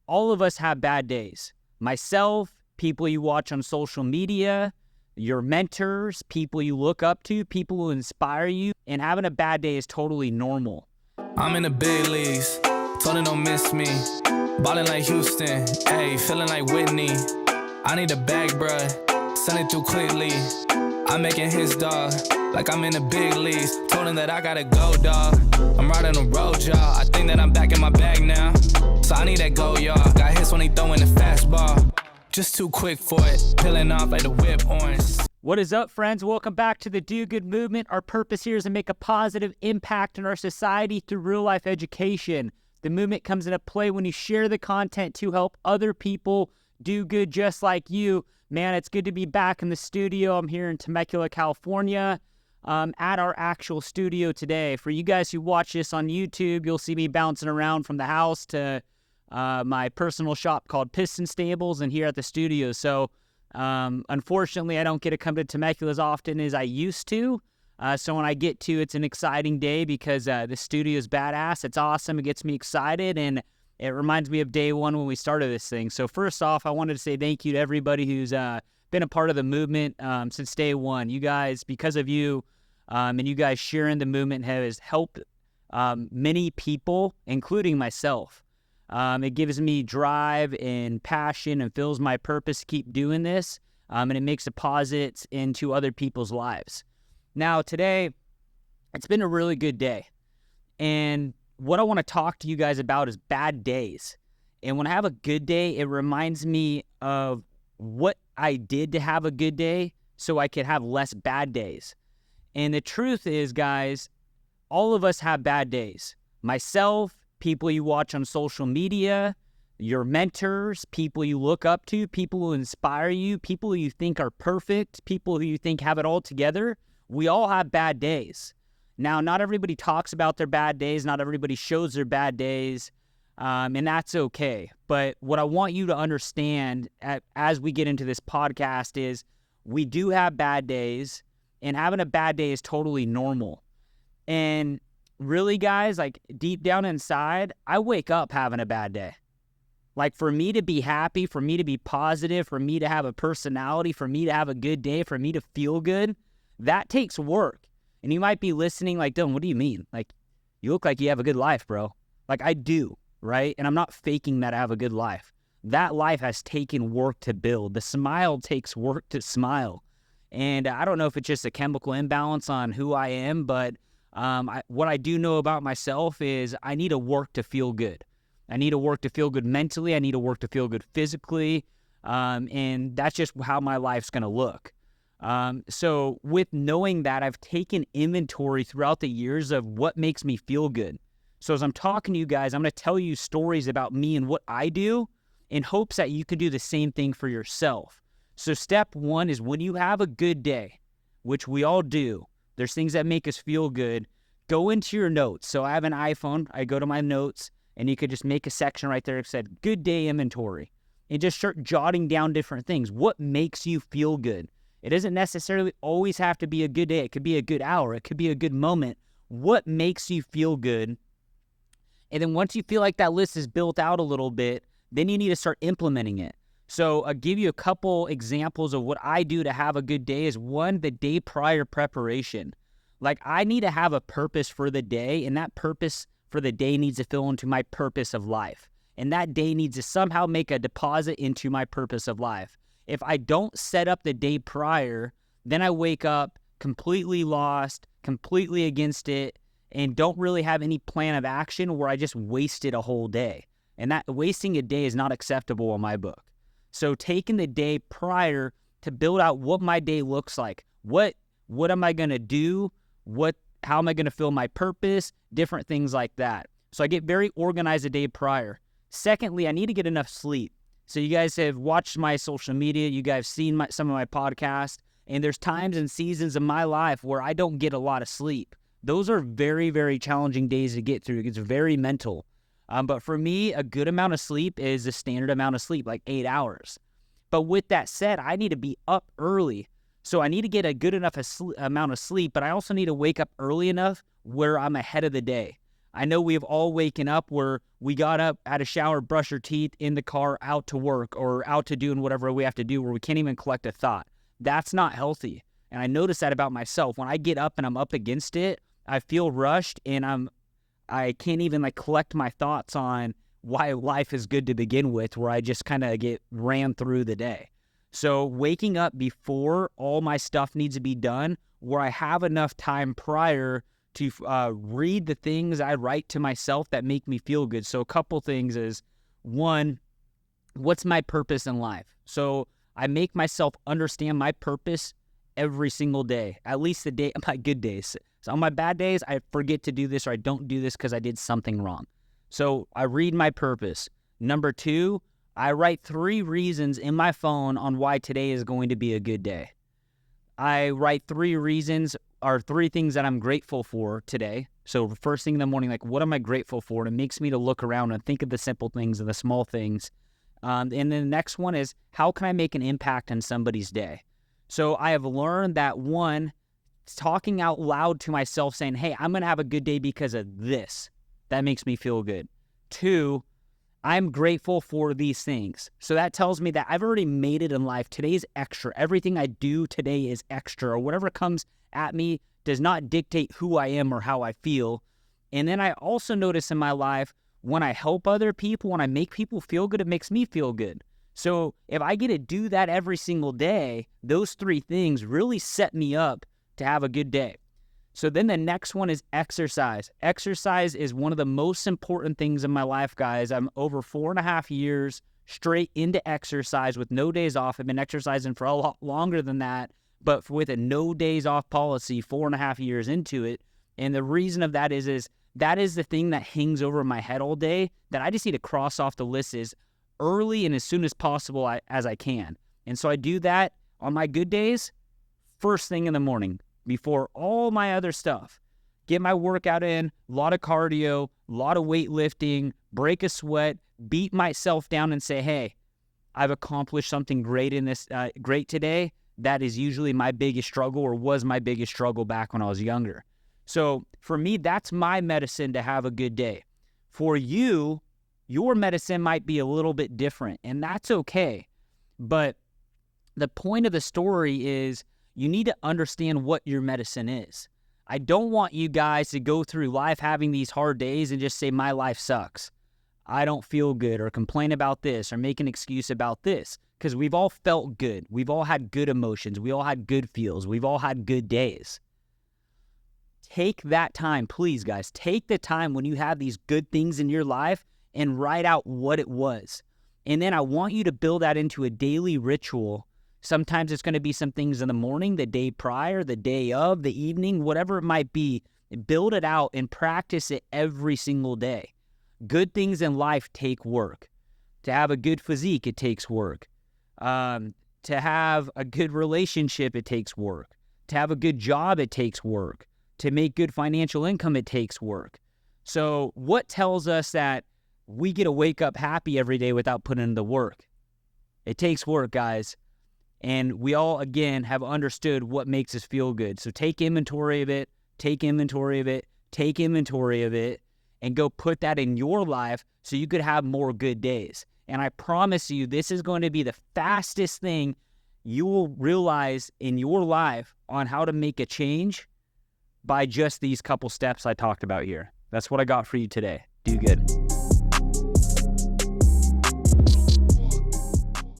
all of us have bad days. Myself, people you watch on social media, your mentors, people you look up to, people who inspire you, and having a bad day is totally normal. I'm in the big leagues, told him don't miss me. Ballin' like Houston, ayy, feeling like Whitney. I need a bag, bruh, send it through quickly. I'm making his dog, like I'm in the big leagues. Told him that I gotta go, dog. I'm riding the road, y'all. I think that I'm back in my bag now. So I need that go, y'all. Got hits when he throwing the fastball. Just too quick for it, peeling off like the whip orange. What is up, friends? Welcome back to the Do Good Movement. Our purpose here is to make a positive impact in our society through real-life education. The movement comes into play when you share the content to help other people do good just like you. Man, it's good to be back in the studio. I'm here in Temecula, California, at our actual studio today. For you guys who watch this on YouTube, you'll see me bouncing around from the house to my personal shop called Piston Stables and here at the studio. So unfortunately, I don't get to come to Temecula as often as I used to. So when I get to, it's an exciting day because the studio is badass. It's awesome. It gets me excited, and it reminds me of day one when we started this thing. So first off, I wanted to say thank you to everybody who's been a part of the movement since day one. You guys, because of you and you guys sharing the movement has helped many people, including myself. It gives me drive and passion and fills my purpose to keep doing this, and it makes deposits into other people's lives. Now, today, it's been a really good day, and what I want to talk to you guys about is bad days. And when I have a good day, it reminds me of what I did to have a good day so I could have less bad days. And the truth is, guys, all of us have bad days. Myself, people you watch on social media, your mentors, people you look up to, people who inspire you, people who you think are perfect, people who you think have it all together. We all have bad days. Now, not everybody talks about their bad days. Not everybody shows their bad days, and that's okay. But what I want you to understand as we get into this podcast is we do have bad days, and having a bad day is totally normal. And really, guys, like deep down inside, I wake up having a bad day. Like for me to be happy, for me to be positive, for me to have a personality, for me to have a good day, for me to feel good, that takes work. And you might be listening like, Dylan, what do you mean? Like, you look like you have a good life, bro. Like I do, right? And I'm not faking that I have a good life. That life has taken work to build. The smile takes work to smile. And I don't know if it's just a chemical imbalance on who I am, but what I do know about myself is I need to work to feel good. I need to work to feel good mentally. I need to work to feel good physically. And that's just how my life's going to look. So with knowing that, I've taken inventory throughout the years of what makes me feel good. So as I'm talking to you guys, I'm going to tell you stories about me and what I do in hopes that you can do the same thing for yourself. So step one is when you have a good day, which we all do, there's things that make us feel good. Go into your notes. So I have an iPhone. I go to my notes, and you could just make a section right there that said good day inventory and just start jotting down different things. What makes you feel good? It doesn't necessarily always have to be a good day. It could be a good hour. It could be a good moment. What makes you feel good? And then once you feel like that list is built out a little bit, then you need to start implementing it. So I'll give you a couple examples of what I do to have a good day is one, the day prior preparation. Like I need to have a purpose for the day, and that purpose for the day needs to fill into my purpose of life. And that day needs to somehow make a deposit into my purpose of life. If I don't set up the day prior, then I wake up completely lost, completely against it, and don't really have any plan of action where I just wasted a whole day. And that wasting a day is not acceptable in my book. So taking the day prior to build out what my day looks like. What am I going to do? How am I going to fill my purpose? Different things like that. So I get very organized the day prior. Secondly, I need to get enough sleep. So you guys have watched my social media. You guys have seen some of my podcasts. And there's times and seasons of my life where I don't get a lot of sleep. Those are very, very challenging days to get through. It's very mental. But for me, a good amount of sleep is the standard amount of sleep, like 8 hours. But with that said, I need to be up early. So I need to get a good enough amount of sleep, but I also need to wake up early enough where I'm ahead of the day. I know we've all waken up where we got up, had a shower, brush our teeth, in the car, out to work or out to doing whatever we have to do, where we can't even collect a thought. That's not healthy. And I notice that about myself. When I get up and I'm up against it, I feel rushed and I can't even like collect my thoughts on why life is good to begin with, where I just kind of get ran through the day. So waking up before all my stuff needs to be done, where I have enough time prior to read the things I write to myself that make me feel good. So a couple things is, one, what's my purpose in life? So I make myself understand my purpose every single day, at least the day my good days. So on my bad days, I forget to do this or I don't do this because I did something wrong. So I read my purpose. Number two, I write 3 reasons in my phone on why today is going to be a good day. I write 3 reasons or 3 things that I'm grateful for today. So first thing in the morning, like, what am I grateful for? And it makes me to look around and think of the simple things and the small things. And then the next one is, how can I make an impact on somebody's day? So I have learned that, one, talking out loud to myself saying, hey, I'm going to have a good day because of this. That makes me feel good. 2, I'm grateful for these things. So that tells me that I've already made it in life. Today's extra. Everything I do today is extra, or whatever comes at me does not dictate who I am or how I feel. And then I also notice in my life, when I help other people, when I make people feel good, it makes me feel good. So if I get to do that every single day, those 3 things really set me up to have a good day. So then the next one is exercise. Exercise is one of the most important things in my life, guys. I'm over 4.5 years straight into exercise with no days off. I've been exercising for a lot longer than that, but with a no days off policy, 4.5 years into it. And the reason of that is that is the thing that hangs over my head all day that I just need to cross off the list as early and as soon as possible as I can. And so I do that on my good days, first thing in the morning, before all my other stuff. Get my workout in, a lot of cardio, a lot of weightlifting, break a sweat, beat myself down and say, hey, I've accomplished something great in this, great today. That is usually my biggest struggle, or was my biggest struggle back when I was younger. So for me, that's my medicine to have a good day. For you, your medicine might be a little bit different, and that's okay. But the point of the story is, you need to understand what your medicine is. I don't want you guys to go through life having these hard days and just say, my life sucks. I don't feel good, or complain about this, or make an excuse about this. Because we've all felt good. We've all had good emotions. We all had good feels. We've all had good days. Take that time, please, guys. Take the time when you have these good things in your life and write out what it was. And then I want you to build that into a daily ritual. Sometimes it's going to be some things in the morning, the day prior, the day of, the evening, whatever it might be. Build it out and practice it every single day. Good things in life take work. To have a good physique, it takes work. To have a good relationship, it takes work. To have a good job, it takes work. To make good financial income, it takes work. So what tells us that we get to wake up happy every day without putting in the work? It takes work, guys. And we all, again, have understood what makes us feel good. So take inventory of it, take inventory of it, take inventory of it, and go put that in your life so you could have more good days. And I promise you, this is going to be the fastest thing you will realize in your life on how to make a change by just these couple steps I talked about here. That's what I got for you today. Do good.